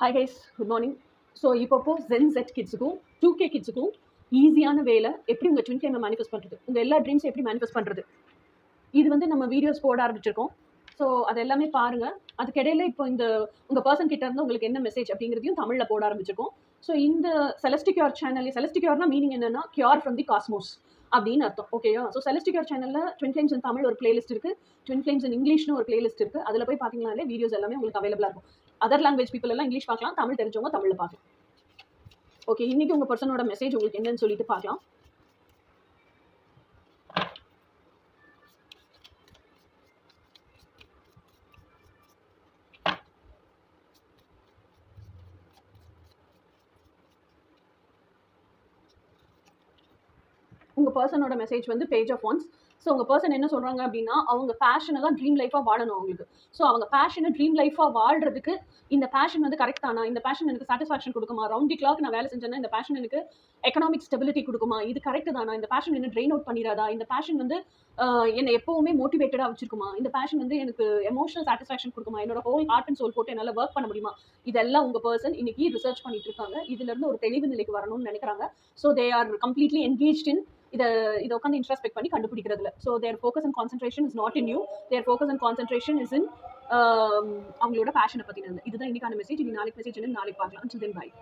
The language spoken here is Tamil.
Hi guys, good morning. So இப்போ ஜென் செட் கிட்ஸுக்கும் 2K கிட்ஸுக்கும் ஈஸியான வேலை எப்படி உங்கள் ட்வின் ஃப்ளேமை மேனிஃபெஸ்ட் பண்ணுறது, உங்கள் எல்லா ட்ரீம்ஸும் எப்படி மேனிஃபெஸ்ட் பண்ணுறது, இது வந்து நம்ம வீடியோஸ் போட ஆரம்பிச்சிருக்கோம். ஸோ அது எல்லாமே பாருங்கள். அதுக்கிடையில் இப்போ இந்த உங்கள் பர்சன் கிட்ட இருந்து உங்களுக்கு என்ன மெசேஜ் அப்படிங்கிறதையும் தமிழில் போட ஆரம்பிச்சிருக்கோம். ஸோ இந்த செலஸ்டிக்யூர் சேனல், செலஸ்டிக்யூர்னா மீனிங் என்னன்னா கியூர் ஃப்ரம் தி காஸ்மோஸ் அப்படின்னு அர்த்தம். ஓகேயா? ஸோ செலஸ்டிக்யூர் சேனலில் ட்வின் ஃப்ளேம்ஸ் இன் தமிழ் ஒரு பிளேலிஸ்ட் இருக்குது, ட்வின் ஃப்ளேம்ஸ் இன் இங்கிலீஷ்னு ஒரு பிளேலிஸ்ட் இருக்குது. அதில் போய் பார்த்தீங்கன்னாலே வீடியோஸ் எல்லாமே உங்களுக்கு அவைலபிளாக இருக்கும். அதர் லாங்குவேஜ் பீப்புள் எல்லாம் இங்கிலீஷ் பார்க்கலாம், தமிழ் தெரிஞ்சவங்க தமிழில் பார்க்கலாம். ஓகே, இன்னைக்கு உங்கள் பர்சனோட மெசேஜ் உங்களுக்கு என்னன்னு சொல்லிட்டு பார்க்கலாம். உங்கள் பர்சனோட மெசேஜ் வந்து பேஜ் ஆஃப் ஒன்ஸ். ஸோ உங்கள் பர்சன் என்ன சொல்கிறாங்க அப்படின்னா, அவங்க பேஷனை தான் ட்ரீம் லைஃபாக வாழணும் அவங்களுக்கு. ஸோ அவங்க பேஷனை ட்ரீம் லைஃபாக வாழ்றதுக்கு இந்த பேஷன் வந்து கரெக்ட் தானா, இந்த பேஷன் எனக்கு சாட்டிஸ்ஃபேக்ஷன் கொடுக்குமா, ரவுண்ட் தி கிளாக் நான் வேலை செஞ்சேன்னா இந்த பேஷன் எனக்கு எக்கனாமிக் ஸ்டெபிலிட்டி கொடுக்குமா, இது கரெக்ட் தானா, இந்த பேஷன் என்ன ட்ரெயின் அவுட் பண்ணிடாதா, இந்த பேஷன் வந்து என்னை எப்போவுமே மோட்டிவேட்டடாக வச்சிருக்குமா, இந்த பேஷன் வந்து எனக்கு எமோஷனல் சாட்டிஸ்ஃபேக்ஷன் கொடுக்குமா, என்னோட ஹோல் ஹார்ட் அண்ட் சோல் போட்டு என்னால் ஒர்க் பண்ண முடியுமா, இதெல்லாம் உங்கள் பர்சன் இன்னைக்கு ரிசர்ச் பண்ணிட்டு இருக்காங்க. இதுலேருந்து ஒரு தெளிவு நிலைக்கு வரணும்னு நினைக்கிறாங்க. So they are completely engaged in இதை உட்காந்து இன்ட்ராஸ்பெக்ட் பண்ணி கண்டுபிடிக்கிறதுல. So their focus and concentration is not in you, their focus and concentration is in அவங்களோட பேஷனை பற்றினது. இதுதான் இன்னைக்கான மெசேஜ். இனி நாளைக்கு மெசேஜ் நாளைக்கு பார்க்கலாம். Until then, bye.